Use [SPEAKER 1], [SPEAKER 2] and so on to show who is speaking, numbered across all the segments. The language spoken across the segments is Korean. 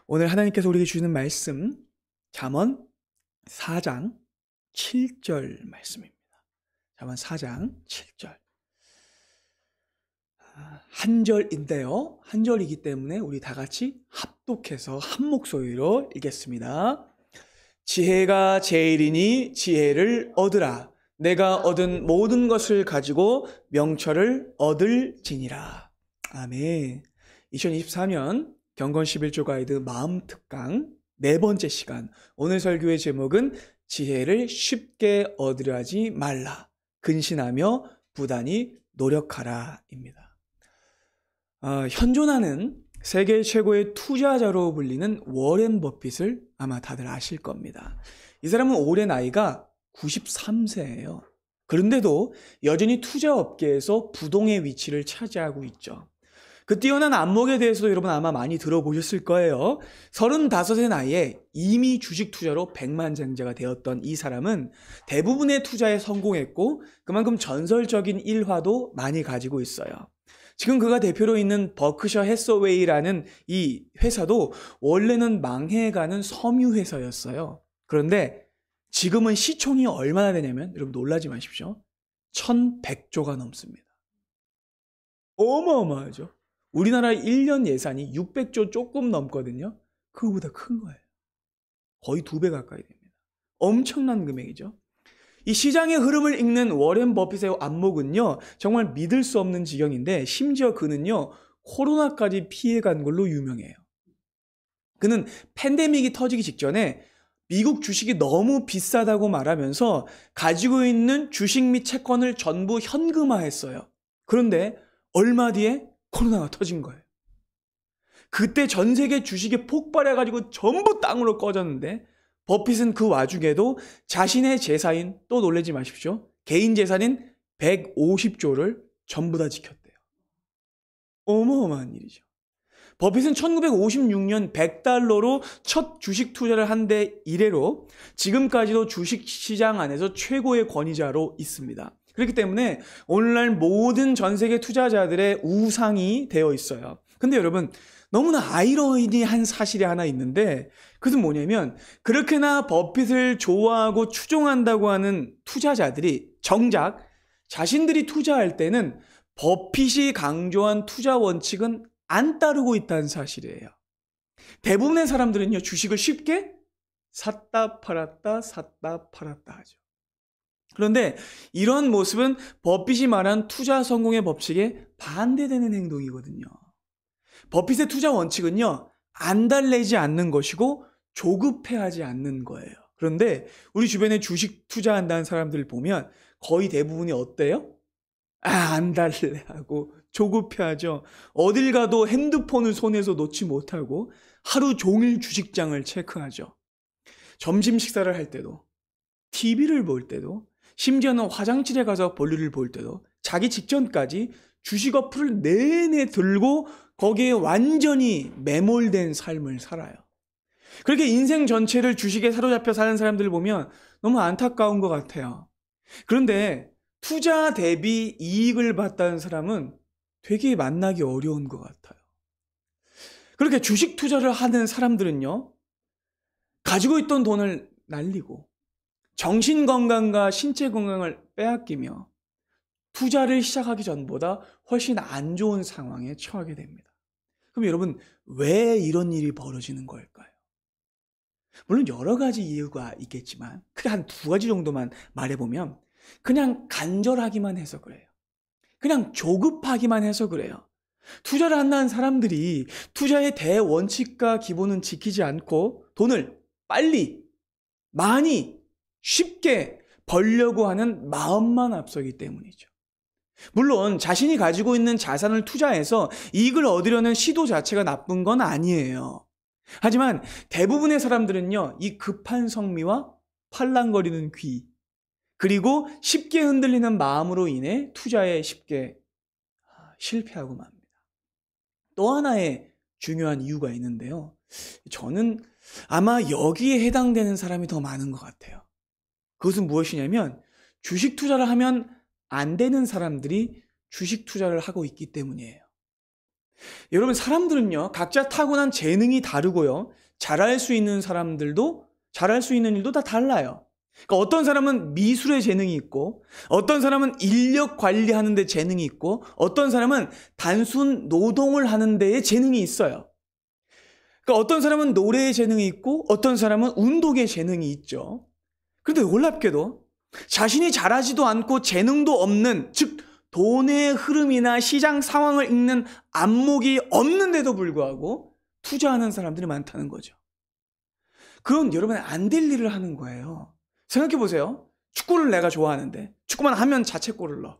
[SPEAKER 1] 오늘 하나님께서 우리에게 주시는 말씀 잠언 4장 7절 말씀입니다. 잠언 4장 7절. 한 절인데요. 한 절이기 때문에 우리 다 같이 합독해서 한 목소리로 읽겠습니다. 지혜가 제일이니 지혜를 얻으라. 내가 얻은 모든 것을 가지고 명철을 얻을지니라. 아멘. 2024년 경건 11조 가이드 마음 특강 네 번째 시간. 오늘 설교의 제목은 지혜를 쉽게 얻으려 하지 말라. 근신하며 부단히 노력하라입니다. 현존하는 세계 최고의 투자자로 불리는 워렌 버핏을 아마 다들 아실 겁니다. 이 사람은 올해 나이가 93세예요. 그런데도 여전히 투자 업계에서 부동의 위치를 차지하고 있죠. 그 뛰어난 안목에 대해서도 여러분 아마 많이 들어보셨을 거예요. 35의 나이에 이미 주식 투자로 백만장자가 되었던 이 사람은 대부분의 투자에 성공했고 그만큼 전설적인 일화도 많이 가지고 있어요. 지금 그가 대표로 있는 버크셔 해서웨이라는 이 회사도 원래는 망해가는 섬유회사였어요. 그런데 지금은 시총이 얼마나 되냐면 여러분 놀라지 마십시오. 1100조가 넘습니다. 어마어마하죠. 우리나라 1년 예산이 600조 조금 넘거든요. 그거보다 큰 거예요. 거의 2배 가까이 됩니다. 엄청난 금액이죠. 이 시장의 흐름을 읽는 워렌 버핏의 안목은요, 정말 믿을 수 없는 지경인데 심지어 그는요, 코로나까지 피해간 걸로 유명해요. 그는 팬데믹이 터지기 직전에 미국 주식이 너무 비싸다고 말하면서 가지고 있는 주식 및 채권을 전부 현금화했어요. 그런데 얼마 뒤에 코로나가 터진 거예요. 그때 전 세계 주식이 폭발해가지고 전부 땅으로 꺼졌는데 버핏은 그 와중에도 자신의 재산인, 또 놀라지 마십시오, 개인 재산인 150조를 전부 다 지켰대요. 어마어마한 일이죠. 버핏은 1956년 100달러로 첫 주식 투자를 한 데 이래로 지금까지도 주식시장 안에서 최고의 권위자로 있습니다. 그렇기 때문에 오늘날 모든 전 세계 투자자들의 우상이 되어 있어요. 근데 여러분, 너무나 아이러니한 사실이 하나 있는데 그것은 뭐냐면 그렇게나 버핏을 좋아하고 추종한다고 하는 투자자들이 정작 자신들이 투자할 때는 버핏이 강조한 투자 원칙은 안 따르고 있다는 사실이에요. 대부분의 사람들은요, 주식을 쉽게 샀다 팔았다 샀다 팔았다 하죠. 그런데 이런 모습은 버핏이 말한 투자 성공의 법칙에 반대되는 행동이거든요. 버핏의 투자 원칙은요, 안 달래지 않는 것이고 조급해하지 않는 거예요. 그런데 우리 주변에 주식 투자한다는 사람들 보면 거의 대부분이 어때요? 안 달래하고 조급해하죠. 어딜 가도 핸드폰을 손에서 놓지 못하고 하루 종일 주식장을 체크하죠. 점심 식사를 할 때도, TV를 볼 때도, 심지어는 화장실에 가서 볼일을 볼 때도 자기 직전까지 주식 어플을 내내 들고 거기에 완전히 매몰된 삶을 살아요. 그렇게 인생 전체를 주식에 사로잡혀 사는 사람들을 보면 너무 안타까운 것 같아요. 그런데 투자 대비 이익을 봤다는 사람은 되게 만나기 어려운 것 같아요. 그렇게 주식 투자를 하는 사람들은요, 가지고 있던 돈을 날리고 정신 건강과 신체 건강을 빼앗기며 투자를 시작하기 전보다 훨씬 안 좋은 상황에 처하게 됩니다. 그럼 여러분, 왜 이런 일이 벌어지는 걸까요? 물론 여러 가지 이유가 있겠지만 크게 한 2가지 정도만 말해보면 그냥 간절하기만 해서 그래요. 그냥 조급하기만 해서 그래요. 투자를 한다는 사람들이 투자의 대원칙과 기본은 지키지 않고 돈을 빨리, 많이, 쉽게 벌려고 하는 마음만 앞서기 때문이죠. 물론 자신이 가지고 있는 자산을 투자해서 이익을 얻으려는 시도 자체가 나쁜 건 아니에요. 하지만 대부분의 사람들은요, 이 급한 성미와 팔랑거리는 귀, 그리고 쉽게 흔들리는 마음으로 인해 투자에 쉽게 실패하고 맙니다. 또 하나의 중요한 이유가 있는데요. 저는 아마 여기에 해당되는 사람이 더 많은 것 같아요. 그것은 무엇이냐면 주식 투자를 하면 안 되는 사람들이 주식 투자를 하고 있기 때문이에요. 여러분, 사람들은요, 각자 타고난 재능이 다르고요. 잘할 수 있는 사람들도, 잘할 수 있는 일도 다 달라요. 그러니까 어떤 사람은 미술에 재능이 있고, 어떤 사람은 인력 관리하는 데 재능이 있고, 어떤 사람은 단순 노동을 하는 데에 재능이 있어요. 그러니까 어떤 사람은 노래에 재능이 있고, 어떤 사람은 운동에 재능이 있죠. 그런데 놀랍게도 자신이 잘하지도 않고 재능도 없는, 즉 돈의 흐름이나 시장 상황을 읽는 안목이 없는데도 불구하고 투자하는 사람들이 많다는 거죠. 그건 여러분 안 될 일을 하는 거예요. 생각해 보세요. 축구를 내가 좋아하는데 축구만 하면 자책골을 넣어.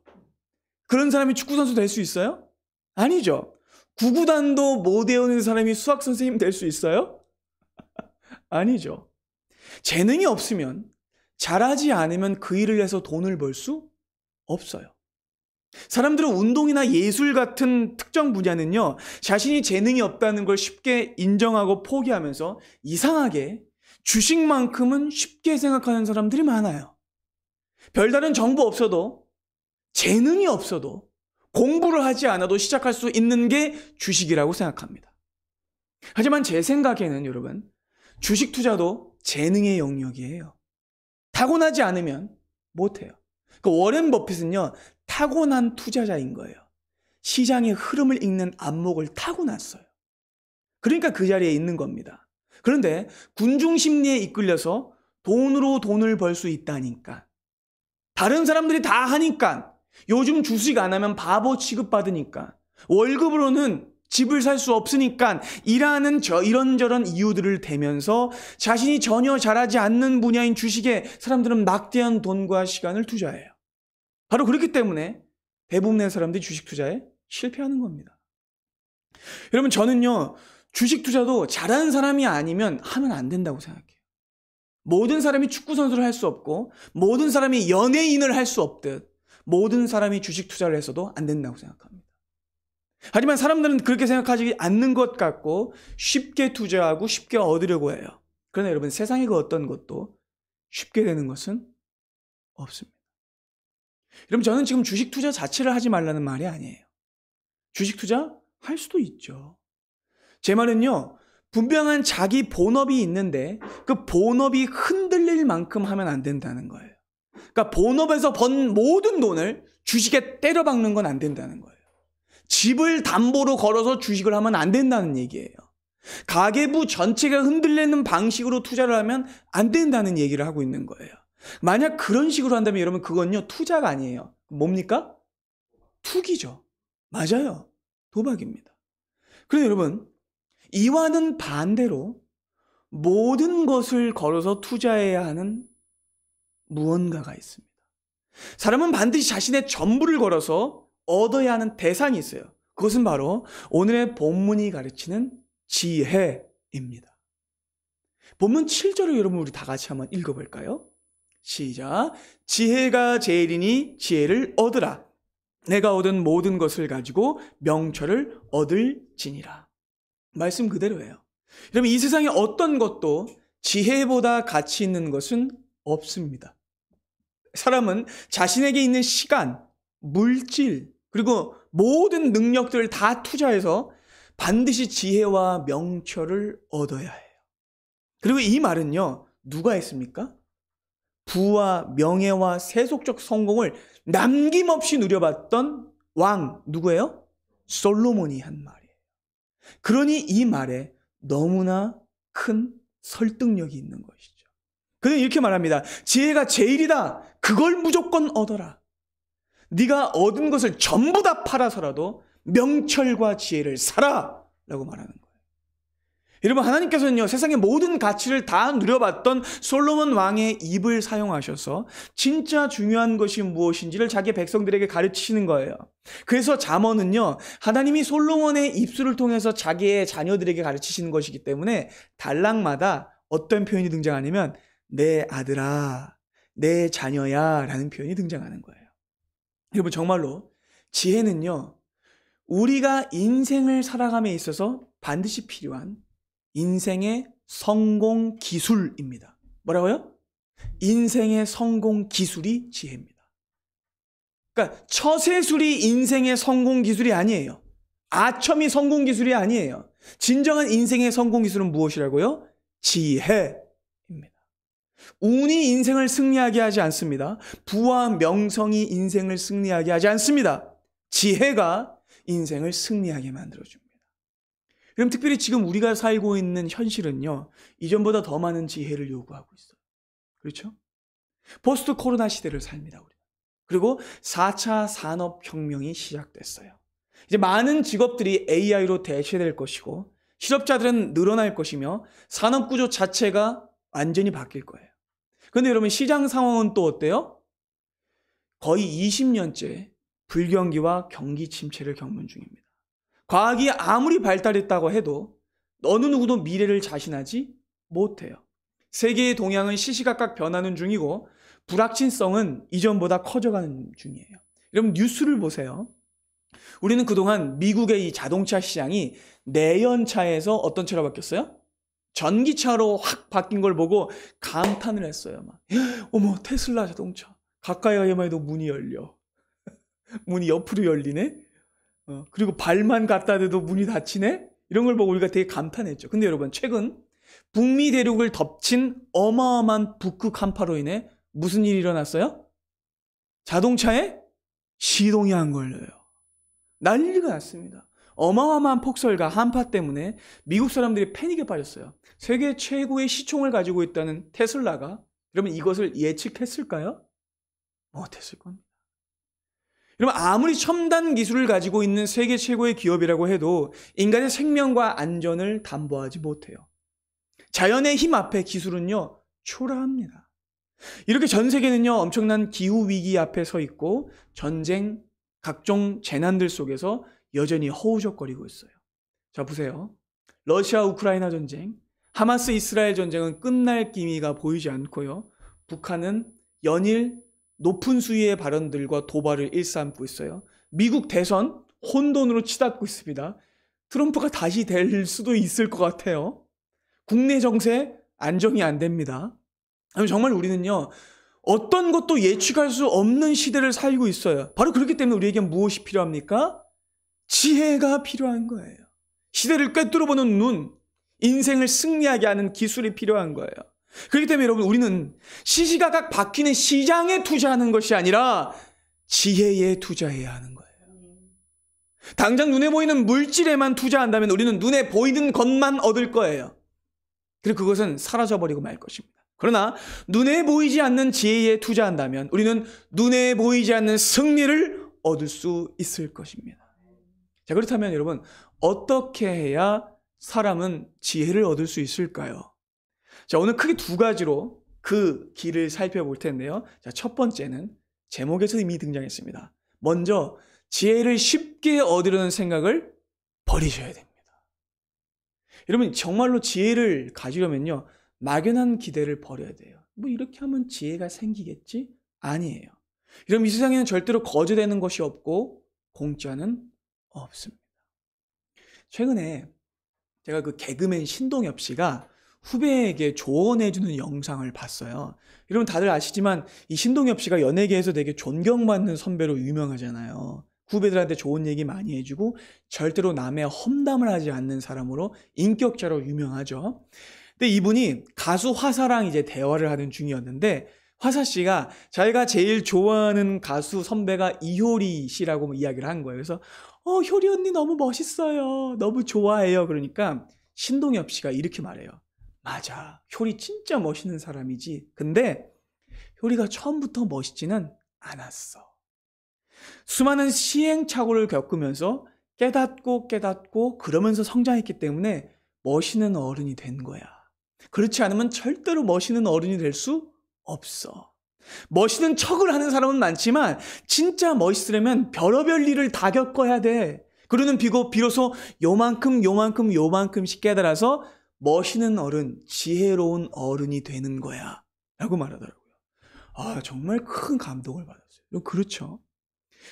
[SPEAKER 1] 그런 사람이 축구 선수 될 수 있어요? 아니죠. 구구단도 못 외우는 사람이 수학 선생님 될 수 있어요? 아니죠. 재능이 없으면, 잘하지 않으면 그 일을 해서 돈을 벌 수 없어요. 사람들은 운동이나 예술 같은 특정 분야는요, 자신이 재능이 없다는 걸 쉽게 인정하고 포기하면서 이상하게 주식만큼은 쉽게 생각하는 사람들이 많아요. 별다른 정보 없어도, 재능이 없어도, 공부를 하지 않아도 시작할 수 있는 게 주식이라고 생각합니다. 하지만 제 생각에는 여러분, 주식 투자도 재능의 영역이에요. 타고나지 않으면 못해요. 워렌 버핏은요, 타고난 투자자인 거예요. 시장의 흐름을 읽는 안목을 타고났어요. 그러니까 그 자리에 있는 겁니다. 그런데 군중 심리에 이끌려서 돈으로 돈을 벌 수 있다니까, 다른 사람들이 다 하니까, 요즘 주식 안 하면 바보 취급받으니까, 월급으로는 집을 살 수 없으니까 일하는 이런저런 이유들을 대면서 자신이 전혀 잘하지 않는 분야인 주식에 사람들은 막대한 돈과 시간을 투자해요. 바로 그렇기 때문에 대부분의 사람들이 주식 투자에 실패하는 겁니다. 여러분, 저는요, 주식 투자도 잘하는 사람이 아니면 하면 안 된다고 생각해요. 모든 사람이 축구 선수를 할 수 없고, 모든 사람이 연예인을 할 수 없듯 모든 사람이 주식 투자를 해서도 안 된다고 생각합니다. 하지만 사람들은 그렇게 생각하지 않는 것 같고 쉽게 투자하고 쉽게 얻으려고 해요. 그러나 여러분, 세상의 그 어떤 것도 쉽게 되는 것은 없습니다. 여러분, 저는 지금 주식 투자 자체를 하지 말라는 말이 아니에요. 주식 투자 할 수도 있죠. 제 말은요, 분명한 자기 본업이 있는데 그 본업이 흔들릴 만큼 하면 안 된다는 거예요. 그러니까 본업에서 번 모든 돈을 주식에 때려박는 건 안 된다는 거예요. 집을 담보로 걸어서 주식을 하면 안 된다는 얘기예요. 가계부 전체가 흔들리는 방식으로 투자를 하면 안 된다는 얘기를 하고 있는 거예요. 만약 그런 식으로 한다면 여러분, 그건요, 투자가 아니에요. 뭡니까? 투기죠. 맞아요. 도박입니다. 그런데 여러분, 이와는 반대로 모든 것을 걸어서 투자해야 하는 무언가가 있습니다. 사람은 반드시 자신의 전부를 걸어서 얻어야 하는 대상이 있어요. 그것은 바로 오늘의 본문이 가르치는 지혜입니다. 본문 7절을 여러분 우리 다 같이 한번 읽어볼까요? 시작. 지혜가 제일이니 지혜를 얻으라. 내가 얻은 모든 것을 가지고 명철을 얻을지니라. 말씀 그대로예요. 여러분, 이 세상에 어떤 것도 지혜보다 가치 있는 것은 없습니다. 사람은 자신에게 있는 시간, 물질, 그리고 모든 능력들을 다 투자해서 반드시 지혜와 명철을 얻어야 해요. 그리고 이 말은요, 누가 했습니까? 부와 명예와 세속적 성공을 남김없이 누려봤던 왕, 누구예요? 솔로몬이 한 말이에요. 그러니 이 말에 너무나 큰 설득력이 있는 것이죠. 그는 이렇게 말합니다. 지혜가 제일이다. 그걸 무조건 얻어라. 네가 얻은 것을 전부 다 팔아서라도 명철과 지혜를 사라 라고 말하는 거예요. 여러분, 하나님께서는요, 세상의 모든 가치를 다 누려봤던 솔로몬 왕의 입을 사용하셔서 진짜 중요한 것이 무엇인지를 자기 백성들에게 가르치시는 거예요. 그래서 잠언은요, 하나님이 솔로몬의 입술을 통해서 자기의 자녀들에게 가르치시는 것이기 때문에 단락마다 어떤 표현이 등장하냐면 내 아들아, 내 자녀야 라는 표현이 등장하는 거예요. 여러분, 정말로 지혜는요, 우리가 인생을 살아감에 있어서 반드시 필요한 인생의 성공 기술입니다. 뭐라고요? 인생의 성공 기술이 지혜입니다. 그러니까 처세술이 인생의 성공 기술이 아니에요. 아첨이 성공 기술이 아니에요. 진정한 인생의 성공 기술은 무엇이라고요? 지혜입니다. 운이 인생을 승리하게 하지 않습니다. 부와 명성이 인생을 승리하게 하지 않습니다. 지혜가 인생을 승리하게 만들어줍니다. 그럼 특별히 지금 우리가 살고 있는 현실은요, 이전보다 더 많은 지혜를 요구하고 있어요. 그렇죠? 포스트 코로나 시대를 삽니다, 우리. 그리고 4차 산업혁명이 시작됐어요. 이제 많은 직업들이 AI로 대체될 것이고, 실업자들은 늘어날 것이며, 산업구조 자체가 완전히 바뀔 거예요. 그런데 여러분, 시장 상황은 또 어때요? 거의 20년째 불경기와 경기 침체를 겪는 중입니다. 과학이 아무리 발달했다고 해도 어느 누구도 미래를 자신하지 못해요. 세계의 동향은 시시각각 변하는 중이고 불확실성은 이전보다 커져가는 중이에요. 여러분 뉴스를 보세요. 우리는 그동안 미국의 이 자동차 시장이 내연차에서 어떤 차로 바뀌었어요? 전기차로 확 바뀐 걸 보고 감탄을 했어요. 막, 어머 테슬라 자동차 가까이 가기만 해도 문이 열려. 문이 옆으로 열리네. 그리고 발만 갖다 대도 문이 닫히네. 이런 걸 보고 우리가 되게 감탄했죠. 근데 여러분 최근 북미 대륙을 덮친 어마어마한 북극 한파로 인해 무슨 일이 일어났어요? 자동차에 시동이 안 걸려요. 난리가 났습니다. 어마어마한 폭설과 한파 때문에 미국 사람들이 패닉에 빠졌어요. 세계 최고의 시총을 가지고 있다는 테슬라가 여러분 이것을 예측했을까요? 못했을 겁니다. 여러분 아무리 첨단 기술을 가지고 있는 세계 최고의 기업이라고 해도 인간의 생명과 안전을 담보하지 못해요. 자연의 힘 앞에 기술은요 초라합니다. 이렇게 전 세계는요 엄청난 기후 위기 앞에 서 있고 전쟁, 각종 재난들 속에서 여전히 허우적거리고 있어요. 자 보세요. 러시아 우크라이나 전쟁, 하마스 이스라엘 전쟁은 끝날 기미가 보이지 않고요. 북한은 연일 높은 수위의 발언들과 도발을 일삼고 있어요. 미국 대선 혼돈으로 치닫고 있습니다. 트럼프가 다시 될 수도 있을 것 같아요. 국내 정세 안정이 안 됩니다. 정말 우리는요 어떤 것도 예측할 수 없는 시대를 살고 있어요. 바로 그렇기 때문에 우리에게 무엇이 필요합니까? 지혜가 필요한 거예요. 시대를 꿰뚫어보는 눈, 인생을 승리하게 하는 기술이 필요한 거예요. 그렇기 때문에 여러분 우리는 시시각각 바뀌는 시장에 투자하는 것이 아니라 지혜에 투자해야 하는 거예요. 당장 눈에 보이는 물질에만 투자한다면 우리는 눈에 보이는 것만 얻을 거예요. 그리고 그것은 사라져버리고 말 것입니다. 그러나 눈에 보이지 않는 지혜에 투자한다면 우리는 눈에 보이지 않는 승리를 얻을 수 있을 것입니다. 자, 그렇다면 여러분 어떻게 해야 사람은 지혜를 얻을 수 있을까요? 자, 오늘 크게 두 가지로 그 길을 살펴볼 텐데요. 자, 첫 번째는 제목에서 이미 등장했습니다. 먼저 지혜를 쉽게 얻으려는 생각을 버리셔야 됩니다. 여러분 정말로 지혜를 가지려면요. 막연한 기대를 버려야 돼요. 뭐 이렇게 하면 지혜가 생기겠지? 아니에요. 여러분 이 세상에는 절대로 거저되는 것이 없고 공짜는 없습니다. 최근에 제가 그 개그맨 신동엽 씨가 후배에게 조언해주는 영상을 봤어요. 여러분 다들 아시지만 이 신동엽 씨가 연예계에서 되게 존경받는 선배로 유명하잖아요. 후배들한테 좋은 얘기 많이 해주고 절대로 남의 험담을 하지 않는 사람으로 인격자로 유명하죠. 근데 이분이 가수 화사랑 이제 대화를 하는 중이었는데 화사 씨가 자기가 제일 좋아하는 가수 선배가 이효리 씨라고 이야기를 한 거예요. 그래서 효리 언니 너무 멋있어요. 너무 좋아해요. 그러니까 신동엽 씨가 이렇게 말해요. 맞아. 효리 진짜 멋있는 사람이지. 근데 효리가 처음부터 멋있지는 않았어. 수많은 시행착오를 겪으면서 깨닫고 그러면서 성장했기 때문에 멋있는 어른이 된 거야. 그렇지 않으면 절대로 멋있는 어른이 될 수 없어. 멋있는 척을 하는 사람은 많지만 진짜 멋있으려면 별의별 일을 다 겪어야 돼. 그러는 비로소 요만큼씩 깨달아서 멋있는 어른, 지혜로운 어른이 되는 거야 라고 말하더라고요. 아 정말 큰 감동을 받았어요. 그렇죠.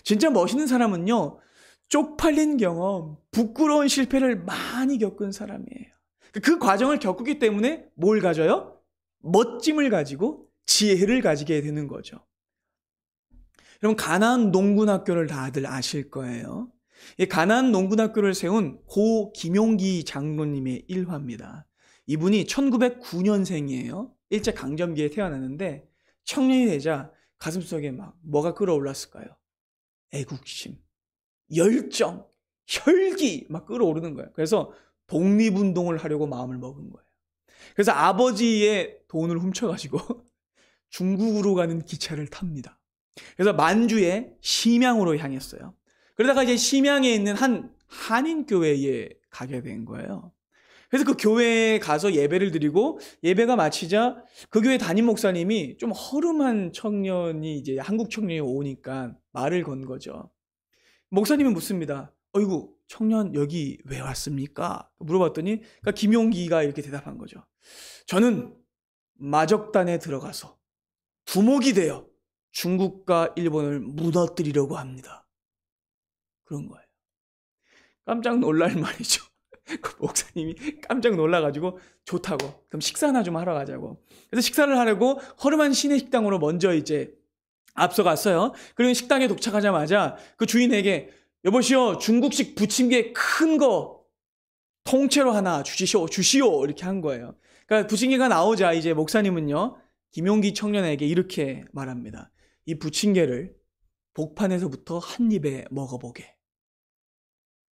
[SPEAKER 1] 진짜 멋있는 사람은요 쪽팔린 경험, 부끄러운 실패를 많이 겪은 사람이에요. 그 과정을 겪기 때문에 뭘 가져요? 멋짐을 가지고 지혜를 가지게 되는 거죠. 여러분 가나안 농군학교를 다들 아실 거예요. 이 가나안 농군학교를 세운 고 김용기 장로님의 일화입니다. 이분이 1909년생이에요. 일제강점기에 태어났는데 청년이 되자 가슴속에 막 뭐가 끌어올랐을까요? 애국심, 열정, 혈기 막 끌어오르는 거예요. 그래서 독립운동을 하려고 마음을 먹은 거예요. 그래서 아버지의 돈을 훔쳐가지고 중국으로 가는 기차를 탑니다. 그래서 만주의 심양으로 향했어요. 그러다가 이제 심양에 있는 한 한인교회에 가게 된 거예요. 그래서 그 교회에 가서 예배를 드리고 예배가 마치자 그 교회 담임 목사님이 좀 허름한 청년이 이제 한국 청년이 오니까 말을 건 거죠. 목사님이 묻습니다. 어이구, 청년 여기 왜 왔습니까? 물어봤더니 그러니까 김용기가 이렇게 대답한 거죠. 저는 마적단에 들어가서 두목이 되어 중국과 일본을 무너뜨리려고 합니다. 그런 거예요. 깜짝 놀랄 말이죠. 그 목사님이 깜짝 놀라가지고 좋다고. 그럼 식사나 좀 하러 가자고. 그래서 식사를 하려고 허름한 시내 식당으로 먼저 이제 앞서갔어요. 그리고 식당에 도착하자마자 그 주인에게 여보시오, 중국식 부침개 큰 거 통째로 하나 주시오 이렇게 한 거예요. 그러니까 부침개가 나오자 이제 목사님은요 김용기 청년에게 이렇게 말합니다. 이 부침개를 복판에서부터 한 입에 먹어보게.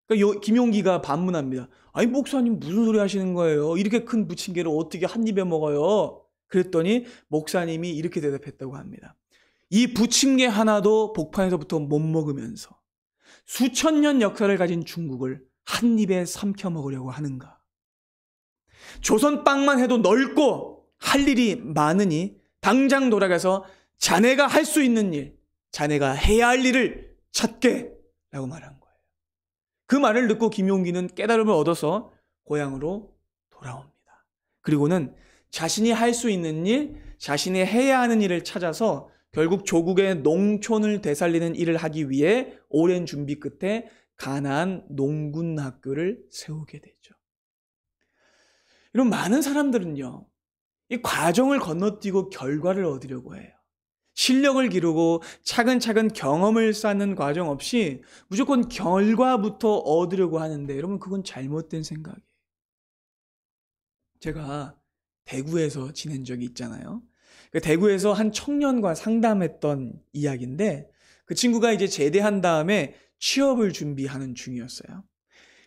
[SPEAKER 1] 그러니까 김용기가 반문합니다. 아니 목사님 무슨 소리 하시는 거예요? 이렇게 큰 부침개를 어떻게 한 입에 먹어요? 그랬더니 목사님이 이렇게 대답했다고 합니다. 이 부침개 하나도 복판에서부터 못 먹으면서 수천 년 역사를 가진 중국을 한 입에 삼켜 먹으려고 하는가? 조선 빵만 해도 넓고 할 일이 많으니 당장 돌아가서 자네가 할 수 있는 일, 자네가 해야 할 일을 찾게 라고 말한 거예요. 그 말을 듣고 김용기는 깨달음을 얻어서 고향으로 돌아옵니다. 그리고는 자신이 할 수 있는 일, 자신이 해야 하는 일을 찾아서 결국 조국의 농촌을 되살리는 일을 하기 위해 오랜 준비 끝에 가나안 농군학교를 세우게 되죠. 이런 많은 사람들은요, 이 과정을 건너뛰고 결과를 얻으려고 해요. 실력을 기르고 차근차근 경험을 쌓는 과정 없이 무조건 결과부터 얻으려고 하는데 여러분 그건 잘못된 생각이에요. 제가 대구에서 지낸 적이 있잖아요. 대구에서 한 청년과 상담했던 이야기인데 그 친구가 이제 제대한 다음에 취업을 준비하는 중이었어요.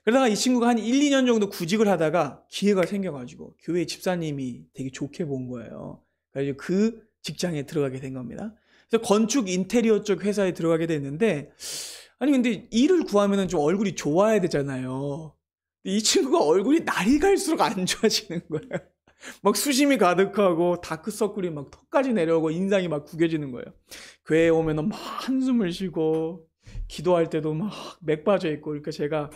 [SPEAKER 1] 그러다가 이 친구가 한 1, 2년 정도 구직을 하다가 기회가 생겨가지고 교회 집사님이 되게 좋게 본 거예요. 그래서 그 직장에 들어가게 된 겁니다. 그래서 건축 인테리어 쪽 회사에 들어가게 됐는데 아니 근데 일을 구하면 좀 얼굴이 좋아야 되잖아요. 이 친구가 얼굴이 날이 갈수록 안 좋아지는 거예요. 막 수심이 가득하고 다크서클이 막 턱까지 내려오고 인상이 막 구겨지는 거예요. 교회에 오면 막 한숨을 쉬고 기도할 때도 막 맥 빠져 있고 그러니까 제가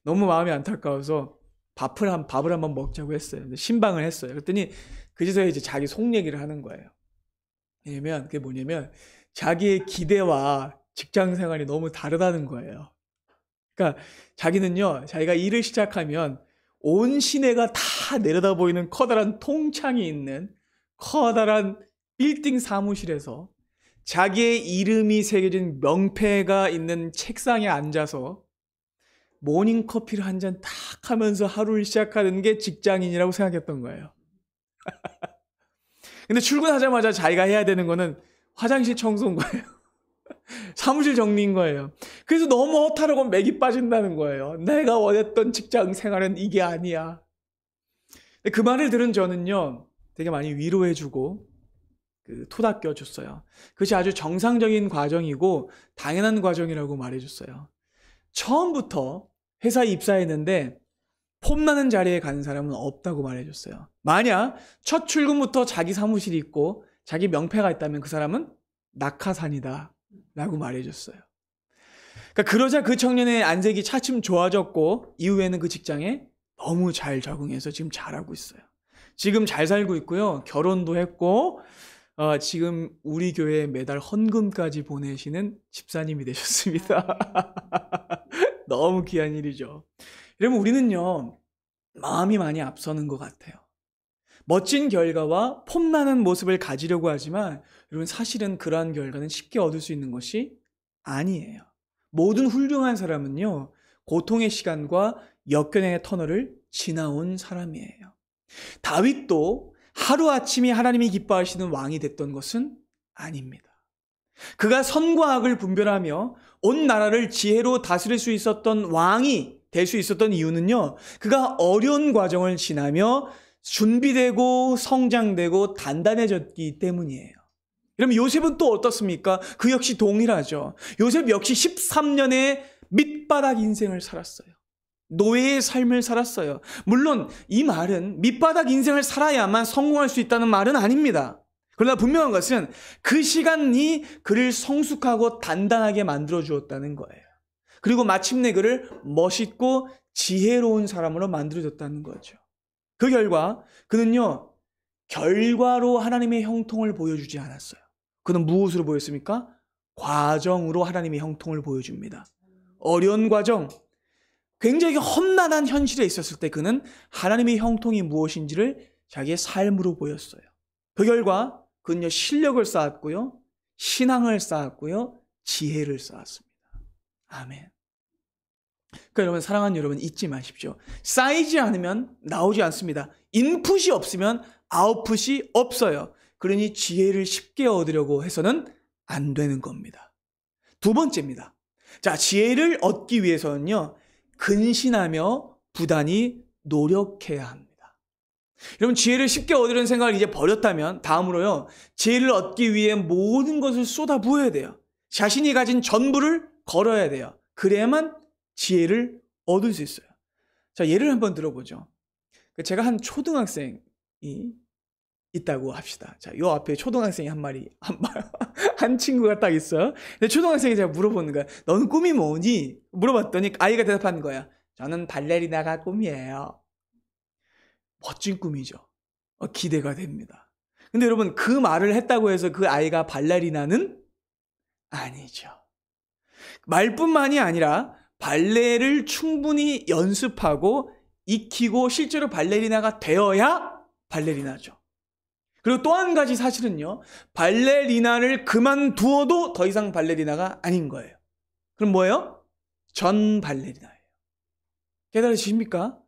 [SPEAKER 1] 너무 마음이 안타까워서 밥을 한번 먹자고 했어요. 신방을 했어요. 그랬더니 그제서야 이제 자기 속 얘기를 하는 거예요. 왜냐면 그게 뭐냐면 자기의 기대와 직장 생활이 너무 다르다는 거예요. 그러니까 자기는요, 자기가 일을 시작하면 온 시내가 다 내려다 보이는 커다란 통창이 있는 커다란 빌딩 사무실에서 자기의 이름이 새겨진 명패가 있는 책상에 앉아서 모닝커피를 한 잔 딱 하면서 하루를 시작하는 게 직장인이라고 생각했던 거예요. 근데 출근하자마자 자기가 해야 되는 거는 화장실 청소인 거예요. 사무실 정리인 거예요. 그래서 너무 허탈하고 맥이 빠진다는 거예요. 내가 원했던 직장 생활은 이게 아니야. 그 말을 들은 저는요, 되게 많이 위로해주고 토닥여줬어요. 그것이 아주 정상적인 과정이고 당연한 과정이라고 말해줬어요. 처음부터 회사에 입사했는데 폼나는 자리에 가는 사람은 없다고 말해줬어요. 만약 첫 출근부터 자기 사무실이 있고 자기 명패가 있다면 그 사람은 낙하산이다 라고 말해줬어요. 그러자 그 청년의 안색이 차츰 좋아졌고 이후에는 그 직장에 너무 잘 적응해서 지금 잘하고 있어요. 지금 잘 살고 있고요. 결혼도 했고 지금 우리 교회에 매달 헌금까지 보내시는 집사님이 되셨습니다. 너무 귀한 일이죠. 여러분 우리는요. 마음이 많이 앞서는 것 같아요. 멋진 결과와 폼나는 모습을 가지려고 하지만 여러분 사실은 그러한 결과는 쉽게 얻을 수 있는 것이 아니에요. 모든 훌륭한 사람은요. 고통의 시간과 역경의 터널을 지나온 사람이에요. 다윗도 하루아침에 하나님이 기뻐하시는 왕이 됐던 것은 아닙니다. 그가 선과 악을 분별하며 온 나라를 지혜로 다스릴 수 있었던 왕이 될 수 있었던 이유는요, 그가 어려운 과정을 지나며 준비되고 성장되고 단단해졌기 때문이에요. 그럼 요셉은 또 어떻습니까? 그 역시 동일하죠. 요셉 역시 13년의 밑바닥 인생을 살았어요. 노예의 삶을 살았어요. 물론 이 말은 밑바닥 인생을 살아야만 성공할 수 있다는 말은 아닙니다. 그러나 분명한 것은 그 시간이 그를 성숙하고 단단하게 만들어 주었다는 거예요. 그리고 마침내 그를 멋있고 지혜로운 사람으로 만들어줬다는 거죠. 그 결과 그는요, 결과로 하나님의 형통을 보여주지 않았어요. 그는 무엇으로 보였습니까? 과정으로 하나님의 형통을 보여줍니다. 어려운 과정, 굉장히 험난한 현실에 있었을 때 그는 하나님의 형통이 무엇인지를 자기의 삶으로 보였어요. 그 결과 그는요, 실력을 쌓았고요, 신앙을 쌓았고요, 지혜를 쌓았습니다. 아멘. 그러니까 여러분, 사랑하는 여러분, 잊지 마십시오. 쌓이지 않으면 나오지 않습니다. 인풋이 없으면 아웃풋이 없어요. 그러니 지혜를 쉽게 얻으려고 해서는 안 되는 겁니다. 두 번째입니다. 자, 지혜를 얻기 위해서는요, 근신하며 부단히 노력해야 합니다. 여러분, 지혜를 쉽게 얻으려는 생각을 이제 버렸다면 다음으로요, 지혜를 얻기 위해 모든 것을 쏟아부어야 돼요. 자신이 가진 전부를 걸어야 돼요. 그래야만 지혜를 얻을 수 있어요. 자, 예를 한번 들어보죠. 제가 한 초등학생이 있다고 합시다. 자, 요 앞에 초등학생이 한 친구가 딱 있어요. 근데 초등학생이 제가 물어보는 거야. 너는 꿈이 뭐니? 물어봤더니 아이가 대답하는 거야. 저는 발레리나가 꿈이에요. 멋진 꿈이죠. 기대가 됩니다. 근데 여러분, 그 말을 했다고 해서 그 아이가 발레리나는 아니죠. 말뿐만이 아니라 발레를 충분히 연습하고 익히고 실제로 발레리나가 되어야 발레리나죠. 그리고 또 한 가지 사실은요, 발레리나를 그만두어도 더 이상 발레리나가 아닌 거예요. 그럼 뭐예요? 전 발레리나예요. 깨달으십니까?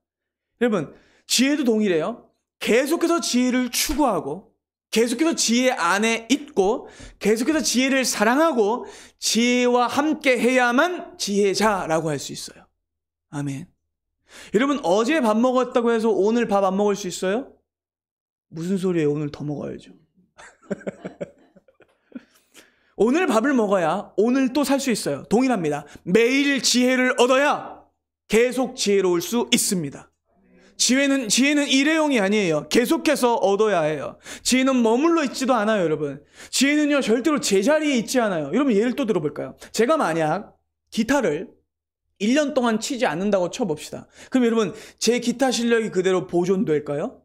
[SPEAKER 1] 여러분, 지혜도 동일해요. 계속해서 지혜를 추구하고 계속해서 지혜 안에 있고 계속해서 지혜를 사랑하고 지혜와 함께 해야만 지혜자라고 할 수 있어요. 아멘. 여러분, 어제 밥 먹었다고 해서 오늘 밥 안 먹을 수 있어요? 무슨 소리예요? 오늘 더 먹어야죠. 오늘 밥을 먹어야 오늘 또 살 수 있어요. 동일합니다. 매일 지혜를 얻어야 계속 지혜로울 수 있습니다. 지혜는 일회용이 아니에요. 계속해서 얻어야 해요. 지혜는 머물러 있지도 않아요, 여러분. 지혜는요, 절대로 제자리에 있지 않아요. 여러분, 예를 또 들어볼까요? 제가 만약 기타를 1년 동안 치지 않는다고 쳐봅시다. 그럼 여러분, 제 기타 실력이 그대로 보존될까요?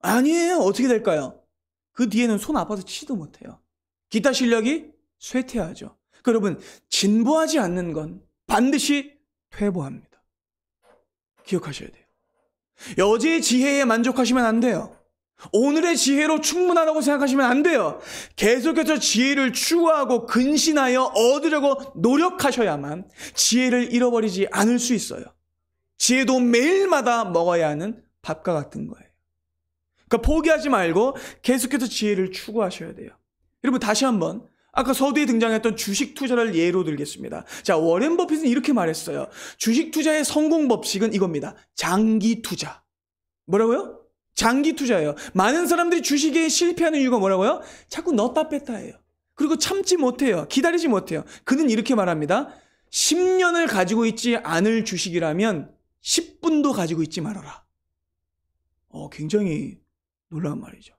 [SPEAKER 1] 아니에요. 어떻게 될까요? 그 뒤에는 손 아파서 치지도 못해요. 기타 실력이 쇠퇴하죠. 여러분, 진보하지 않는 건 반드시 퇴보합니다. 기억하셔야 돼요. 어제의 지혜에 만족하시면 안 돼요. 오늘의 지혜로 충분하다고 생각하시면 안 돼요. 계속해서 지혜를 추구하고 근신하여 얻으려고 노력하셔야만 지혜를 잃어버리지 않을 수 있어요. 지혜도 매일마다 먹어야 하는 밥과 같은 거예요. 그러니까 포기하지 말고 계속해서 지혜를 추구하셔야 돼요. 여러분, 다시 한번 아까 서두에 등장했던 주식 투자를 예로 들겠습니다. 자, 워렌 버핏은 이렇게 말했어요. 주식 투자의 성공 법칙은 이겁니다. 장기 투자. 뭐라고요? 장기 투자예요. 많은 사람들이 주식에 실패하는 이유가 뭐라고요? 자꾸 넣었다 뺐다 해요. 그리고 참지 못해요. 기다리지 못해요. 그는 이렇게 말합니다. 10년을 가지고 있지 않을 주식이라면 10분도 가지고 있지 말아라. 굉장히 놀라운 말이죠.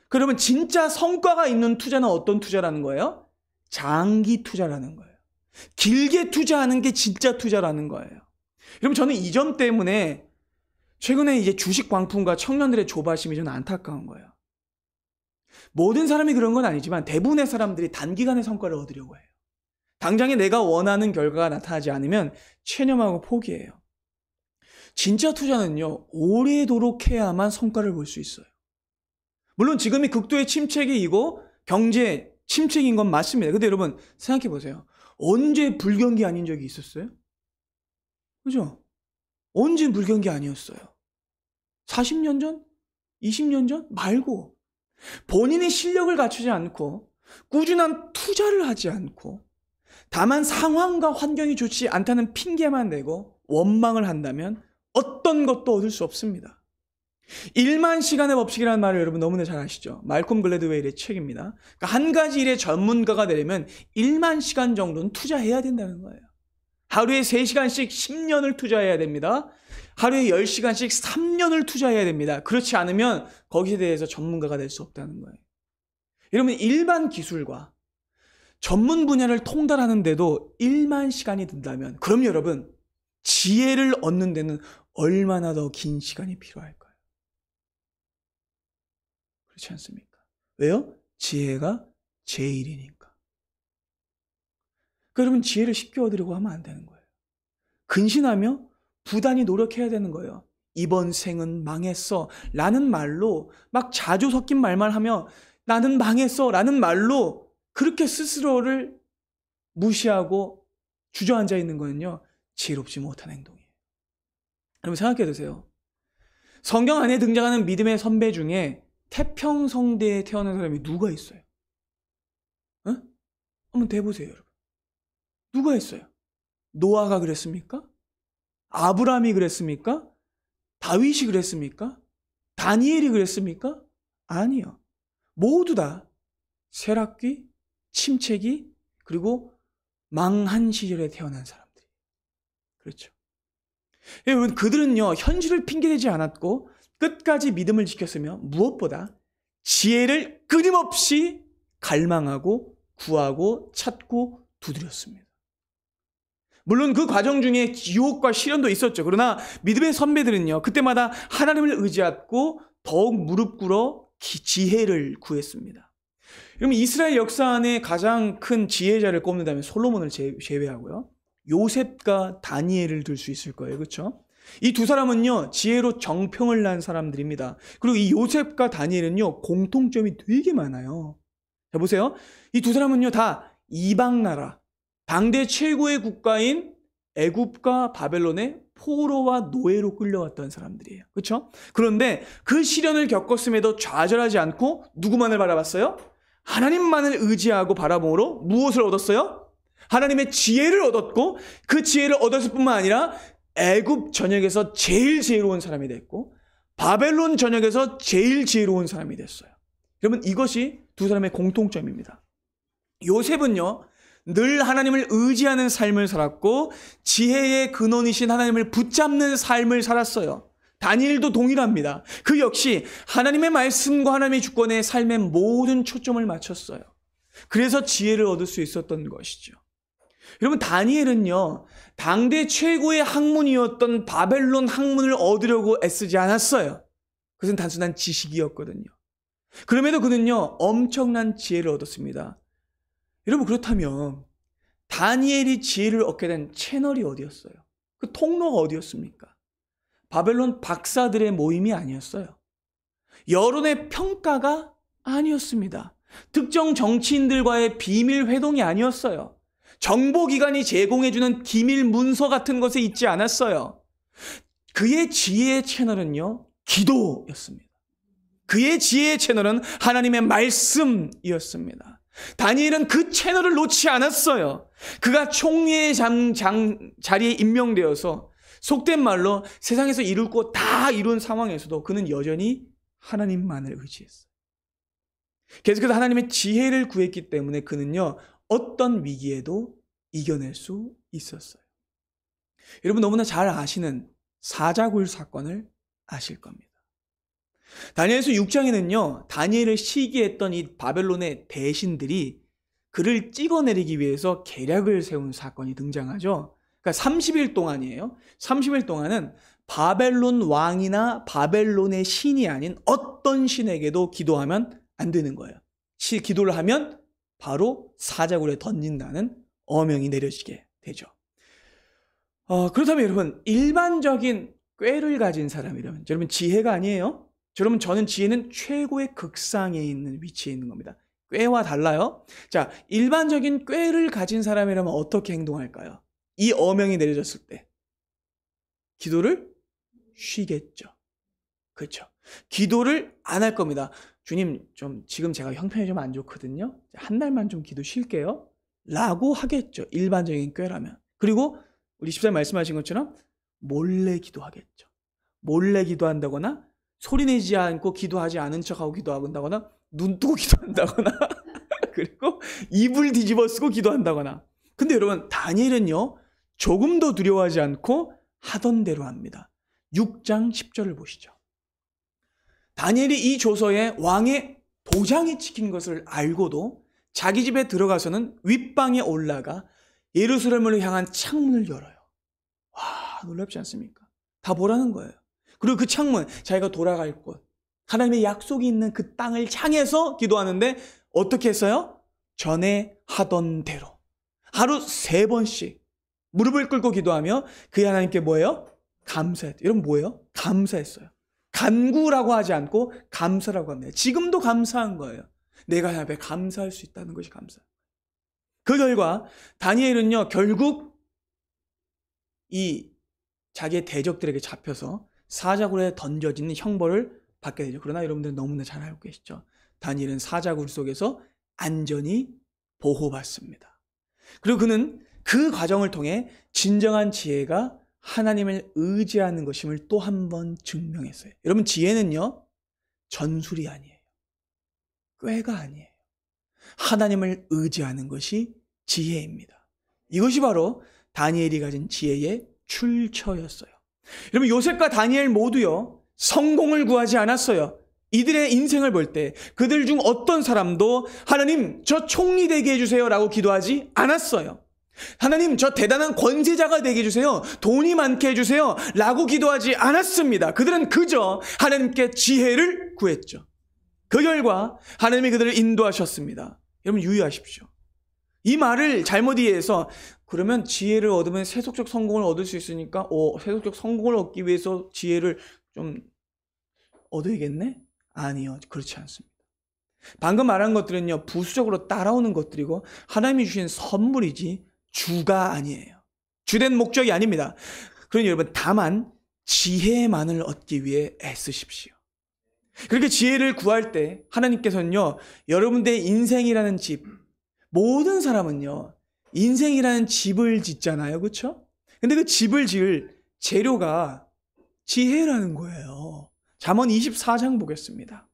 [SPEAKER 1] 그러면 진짜 성과가 있는 투자는 어떤 투자라는 거예요? 장기 투자라는 거예요. 길게 투자하는 게 진짜 투자라는 거예요. 여러분, 저는 이 점 때문에 최근에 이제 주식 광풍과 청년들의 조바심이 저는 안타까운 거예요. 모든 사람이 그런 건 아니지만 대부분의 사람들이 단기간에 성과를 얻으려고 해요. 당장에 내가 원하는 결과가 나타나지 않으면 체념하고 포기해요. 진짜 투자는요, 오래도록 해야만 성과를 볼 수 있어요. 물론 지금이 극도의 침체기이고 경제 침체기인 건 맞습니다. 근데 여러분, 생각해 보세요. 언제 불경기 아닌 적이 있었어요? 그죠? 언제 불경기 아니었어요? 40년 전? 20년 전? 말고 본인의 실력을 갖추지 않고 꾸준한 투자를 하지 않고 다만 상황과 환경이 좋지 않다는 핑계만 대고 원망을 한다면 어떤 것도 얻을 수 없습니다. 1만 시간의 법칙이라는 말을 여러분 너무나 잘 아시죠? 말콤 글래드웨일의 책입니다. 그러니까 한 가지 일의 전문가가 되려면 1만 시간 정도는 투자해야 된다는 거예요. 하루에 3시간씩 10년을 투자해야 됩니다. 하루에 10시간씩 3년을 투자해야 됩니다. 그렇지 않으면 거기에 대해서 전문가가 될 수 없다는 거예요. 여러분 일반 기술과 전문 분야를 통달하는데도 1만 시간이 든다면 그럼 여러분 지혜를 얻는 데는 얼마나 더 긴 시간이 필요할까요? 그렇지 않습니까? 왜요? 지혜가 제일이니까. 그러니까 여러분 지혜를 쉽게 얻으려고 하면 안 되는 거예요. 근신하며 부단히 노력해야 되는 거예요. 이번 생은 망했어 라는 말로 막 자주 섞인 말만 하며 나는 망했어 라는 말로 그렇게 스스로를 무시하고 주저앉아 있는 거는요. 지혜롭지 못한 행동이에요. 여러분 생각해 보세요. 성경 안에 등장하는 믿음의 선배 중에 태평성대에 태어난 사람이 누가 있어요? 한번 대보세요 여러분. 누가 있어요? 노아가 그랬습니까? 아브라함이 그랬습니까? 다윗이 그랬습니까? 다니엘이 그랬습니까? 아니요. 모두 다 쇠락기, 침체기, 그리고 망한 시절에 태어난 사람들이. 그렇죠. 여러분 그들은요 현실을 핑계대지 않았고 끝까지 믿음을 지켰으며 무엇보다 지혜를 끊임없이 갈망하고 구하고 찾고 두드렸습니다. 물론 그 과정 중에 유혹과 시련도 있었죠. 그러나 믿음의 선배들은요 그때마다 하나님을 의지하고 더욱 무릎 꿇어 지혜를 구했습니다. 여러분 이스라엘 역사 안에 가장 큰 지혜자를 꼽는다면 솔로몬을 제외하고요. 요셉과 다니엘을 들 수 있을 거예요. 그렇죠? 이 두 사람은요 지혜로 정평을 난 사람들입니다. 그리고 이 요셉과 다니엘은요 공통점이 되게 많아요. 자 보세요. 이 두 사람은요 다 이방 나라 당대 최고의 국가인 애굽과 바벨론의 포로와 노예로 끌려왔던 사람들이에요. 그렇죠? 그런데 그 시련을 겪었음에도 좌절하지 않고 누구만을 바라봤어요? 하나님만을 의지하고 바라봄으로 무엇을 얻었어요? 하나님의 지혜를 얻었고 그 지혜를 얻었을 뿐만 아니라 애굽 전역에서 제일 지혜로운 사람이 됐고 바벨론 전역에서 제일 지혜로운 사람이 됐어요. 여러분 이것이 두 사람의 공통점입니다. 요셉은요 늘 하나님을 의지하는 삶을 살았고 지혜의 근원이신 하나님을 붙잡는 삶을 살았어요. 다니엘도 동일합니다. 그 역시 하나님의 말씀과 하나님의 주권에 삶의 모든 초점을 맞췄어요. 그래서 지혜를 얻을 수 있었던 것이죠. 여러분 다니엘은요 당대 최고의 학문이었던 바벨론 학문을 얻으려고 애쓰지 않았어요. 그것은 단순한 지식이었거든요. 그럼에도 그는요 엄청난 지혜를 얻었습니다. 여러분 그렇다면 다니엘이 지혜를 얻게 된 채널이 어디였어요? 그 통로가 어디였습니까? 바벨론 박사들의 모임이 아니었어요. 여론의 평가가 아니었습니다. 특정 정치인들과의 비밀 회동이 아니었어요. 정보기관이 제공해주는 기밀 문서 같은 것에 있지 않았어요. 그의 지혜의 채널은요 기도였습니다. 그의 지혜의 채널은 하나님의 말씀이었습니다. 다니엘은 그 채널을 놓지 않았어요. 그가 총리의 자리에 임명되어서 속된 말로 세상에서 이룰 것 다 이룬 상황에서도 그는 여전히 하나님만을 의지했어요. 계속해서 하나님의 지혜를 구했기 때문에 그는요 어떤 위기에도 이겨낼 수 있었어요. 여러분 너무나 잘 아시는 사자굴 사건을 아실 겁니다. 다니엘서 6장에는요 다니엘을 시기했던 이 바벨론의 대신들이 그를 찍어내리기 위해서 계략을 세운 사건이 등장하죠. 그러니까 30일 동안이에요. 30일 동안은 바벨론 왕이나 바벨론의 신이 아닌 어떤 신에게도 기도하면 안 되는 거예요. 기도를 하면 바로 사자굴에 던진다는 어명이 내려지게 되죠. 그렇다면 여러분 일반적인 꾀를 가진 사람이라면 여러분 지혜가 아니에요. 여러분 저는 지혜는 최고의 극상에 있는 위치에 있는 겁니다. 꾀와 달라요. 자, 일반적인 꾀를 가진 사람이라면 어떻게 행동할까요? 이 어명이 내려졌을 때 기도를 쉬겠죠. 그렇죠. 기도를 안 할 겁니다. 주님, 좀 지금 제가 형편이 좀 안 좋거든요. 한 달만 좀 기도 쉴게요. 라고 하겠죠. 일반적인 꾀라면. 그리고 우리 집사님 말씀하신 것처럼 몰래 기도하겠죠. 몰래 기도한다거나 소리 내지 않고 기도하지 않은 척하고 기도한다거나 눈 뜨고 기도한다거나 그리고 입을 뒤집어 쓰고 기도한다거나. 근데 여러분, 다니엘은요, 조금 더 두려워하지 않고 하던 대로 합니다. 6장 10절을 보시죠. 다니엘이 이 조서에 왕의 도장이 찍힌 것을 알고도 자기 집에 들어가서는 윗방에 올라가 예루살렘을 향한 창문을 열어요. 와, 놀랍지 않습니까? 다 보라는 거예요. 그리고 그 창문, 자기가 돌아갈 곳, 하나님의 약속이 있는 그 땅을 향해서 기도하는데 어떻게 했어요? 전에 하던 대로 하루 3번씩 무릎을 꿇고 기도하며 그 하나님께 뭐예요? 감사했대요. 여러분, 뭐예요? 감사했어요. 간구라고 하지 않고 감사라고 합니다. 지금도 감사한 거예요. 내가 하나님 앞에 감사할 수 있다는 것이 감사. 그 결과 다니엘은요, 결국 이 자기의 대적들에게 잡혀서 사자굴에 던져지는 형벌을 받게 되죠. 그러나 여러분들은 너무나 잘 알고 계시죠. 다니엘은 사자굴 속에서 안전히 보호받습니다. 그리고 그는 그 과정을 통해 진정한 지혜가 하나님을 의지하는 것임을 또 한 번 증명했어요. 여러분, 지혜는요, 전술이 아니에요. 꾀가 아니에요. 하나님을 의지하는 것이 지혜입니다. 이것이 바로 다니엘이 가진 지혜의 출처였어요. 여러분, 요셉과 다니엘 모두요, 성공을 구하지 않았어요. 이들의 인생을 볼 때 그들 중 어떤 사람도 하나님, 저 총리 되게 해주세요 라고 기도하지 않았어요. 하나님, 저 대단한 권세자가 되게 해주세요, 돈이 많게 해주세요 라고 기도하지 않았습니다. 그들은 그저 하나님께 지혜를 구했죠. 그 결과 하나님이 그들을 인도하셨습니다. 여러분, 유의하십시오. 이 말을 잘못 이해해서 그러면 지혜를 얻으면 세속적 성공을 얻을 수 있으니까 세속적 성공을 얻기 위해서 지혜를 좀 얻어야겠네? 아니요, 그렇지 않습니다. 방금 말한 것들은요, 부수적으로 따라오는 것들이고 하나님이 주신 선물이지 주가 아니에요. 주된 목적이 아닙니다. 그러니 여러분, 다만 지혜만을 얻기 위해 애쓰십시오. 그렇게 지혜를 구할 때 하나님께서는요, 여러분들의 인생이라는 집, 모든 사람은요, 인생이라는 집을 짓잖아요. 그렇죠? 근데 그 집을 지을 재료가 지혜라는 거예요. 잠언 24장 보겠습니다.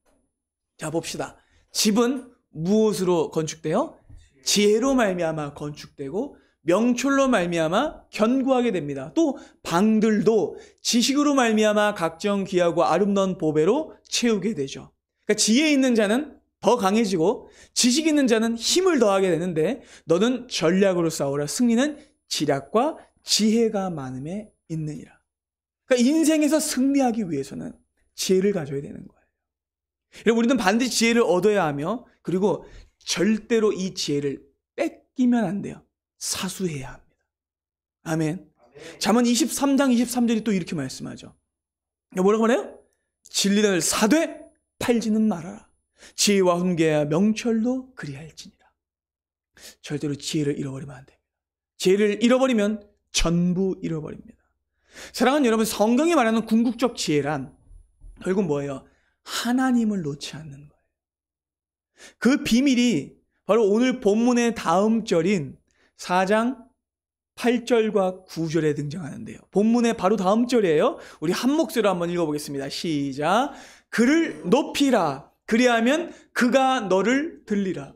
[SPEAKER 1] 자, 봅시다. 집은 무엇으로 건축돼요? 지혜로 말미암아 건축되고 명철로 말미암아 견고하게 됩니다. 또 방들도 지식으로 말미암아 각종 귀하고 아름다운 보배로 채우게 되죠. 그러니까 지혜 있는 자는 더 강해지고 지식 있는 자는 힘을 더하게 되는데 너는 전략으로 싸우라. 승리는 지략과 지혜가 많음에 있느니라. 그러니까 인생에서 승리하기 위해서는 지혜를 가져야 되는 거예요. 여러분, 우리는 반드시 지혜를 얻어야 하며 그리고 절대로 이 지혜를 뺏기면 안 돼요. 사수해야 합니다. 아멘. 잠언 23장 23절이 또 이렇게 말씀하죠. 뭐라고 하나요? 진리를 사되 팔지는 말아라. 지혜와 훈계야 명철도 그리할지니라. 절대로 지혜를 잃어버리면 안 됩니다. 지혜를 잃어버리면 전부 잃어버립니다. 사랑하는 여러분, 성경이 말하는 궁극적 지혜란 결국 뭐예요? 하나님을 놓지 않는 거예요. 그 비밀이 바로 오늘 본문의 다음 절인 4장 8절과 9절에 등장하는데요. 본문의 바로 다음 절이에요. 우리 한 목소리로 한번 읽어보겠습니다. 시작. 그를 높이라. 그리하면 그가 너를 들리라.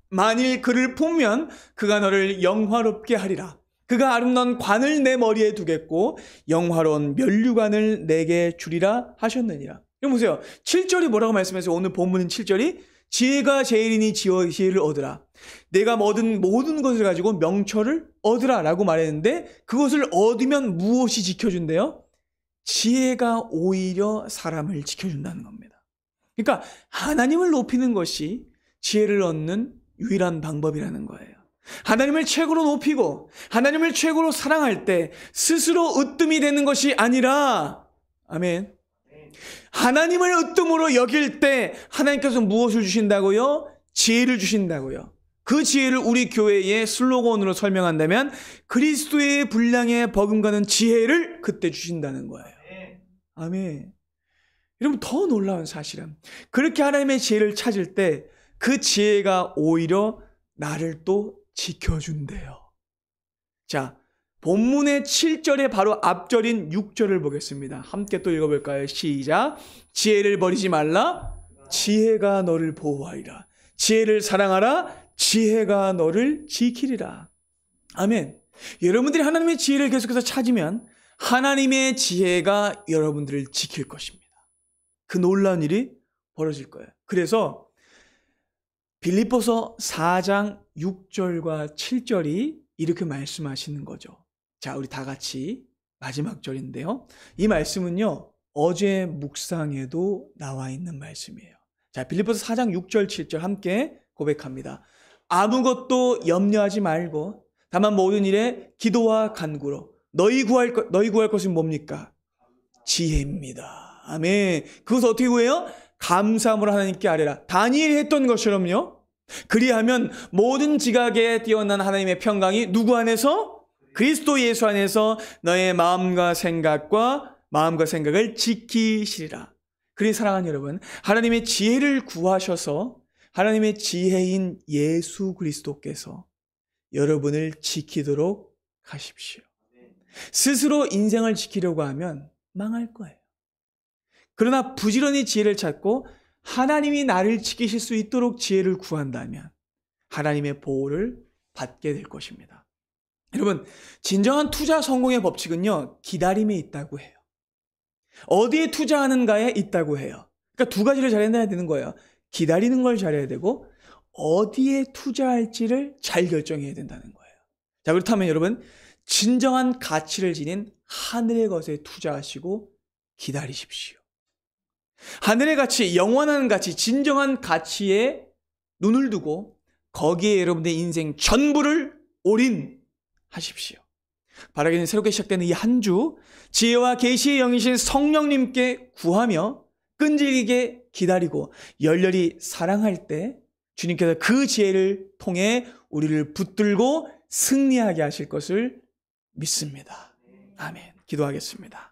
[SPEAKER 1] 만일 그를 품으면 그가 너를 영화롭게 하리라. 그가 아름다운 관을 내 머리에 두겠고 영화로운 면류관을 내게 주리라 하셨느니라. 여러분 보세요. 7절이 뭐라고 말씀하세요? 오늘 본문인 7절이 지혜가 제일이니 지혜를 얻으라. 내가 얻은 모든 것을 가지고 명철을 얻으라 라고 말했는데 그것을 얻으면 무엇이 지켜준대요? 지혜가 오히려 사람을 지켜준다는 겁니다. 그러니까 하나님을 높이는 것이 지혜를 얻는 유일한 방법이라는 거예요. 하나님을 최고로 높이고 하나님을 최고로 사랑할 때 스스로 으뜸이 되는 것이 아니라, 아멘, 하나님을 으뜸으로 여길 때 하나님께서 무엇을 주신다고요? 지혜를 주신다고요. 그 지혜를 우리 교회의 슬로건으로 설명한다면 그리스도의 분량에 버금가는 지혜를 그때 주신다는 거예요. 아멘. 여러분, 더 놀라운 사실은 그렇게 하나님의 지혜를 찾을 때 그 지혜가 오히려 나를 또 지켜준대요. 자, 본문의 7절의 바로 앞절인 6절을 보겠습니다. 함께 또 읽어볼까요? 시작. 지혜를 버리지 말라. 지혜가 너를 보호하리라. 지혜를 사랑하라. 지혜가 너를 지키리라. 아멘. 여러분들이 하나님의 지혜를 계속해서 찾으면 하나님의 지혜가 여러분들을 지킬 것입니다. 그 놀라운 일이 벌어질 거예요. 그래서 빌립보서 4장 6절과 7절이 이렇게 말씀하시는 거죠. 자, 우리 다 같이 마지막 절인데요. 이 말씀은요, 어제 묵상에도 나와 있는 말씀이에요. 자, 빌립보서 4장 6절 7절 함께 고백합니다. 아무것도 염려하지 말고 다만 모든 일에 기도와 간구로 너희 구할 것은 뭡니까? 지혜입니다. 아멘. 그것을 어떻게 구해요? 감사함으로 하나님께 아뢰라. 다니엘이 했던 것처럼요. 그리하면 모든 지각에 뛰어난 하나님의 평강이 누구 안에서? 그리스도 예수 안에서 너의 마음과 생각을 지키시리라. 그리 사랑하는 여러분, 하나님의 지혜를 구하셔서 하나님의 지혜인 예수 그리스도께서 여러분을 지키도록 하십시오. 스스로 인생을 지키려고 하면 망할 거예요. 그러나 부지런히 지혜를 찾고 하나님이 나를 지키실 수 있도록 지혜를 구한다면 하나님의 보호를 받게 될 것입니다. 여러분, 진정한 투자 성공의 법칙은요, 기다림에 있다고 해요. 어디에 투자하는가에 있다고 해요. 그러니까 두 가지를 잘해야 되는 거예요. 기다리는 걸 잘해야 되고 어디에 투자할지를 잘 결정해야 된다는 거예요. 자, 그렇다면 여러분, 진정한 가치를 지닌 하늘의 것에 투자하시고 기다리십시오. 하늘의 가치, 영원한 가치, 진정한 가치에 눈을 두고 거기에 여러분의 인생 전부를 올인하십시오. 바라기는 새롭게 시작되는 이 한 주 지혜와 계시의 영이신 성령님께 구하며 끈질기게 기다리고 열렬히 사랑할 때 주님께서 그 지혜를 통해 우리를 붙들고 승리하게 하실 것을 믿습니다. 아멘. 기도하겠습니다.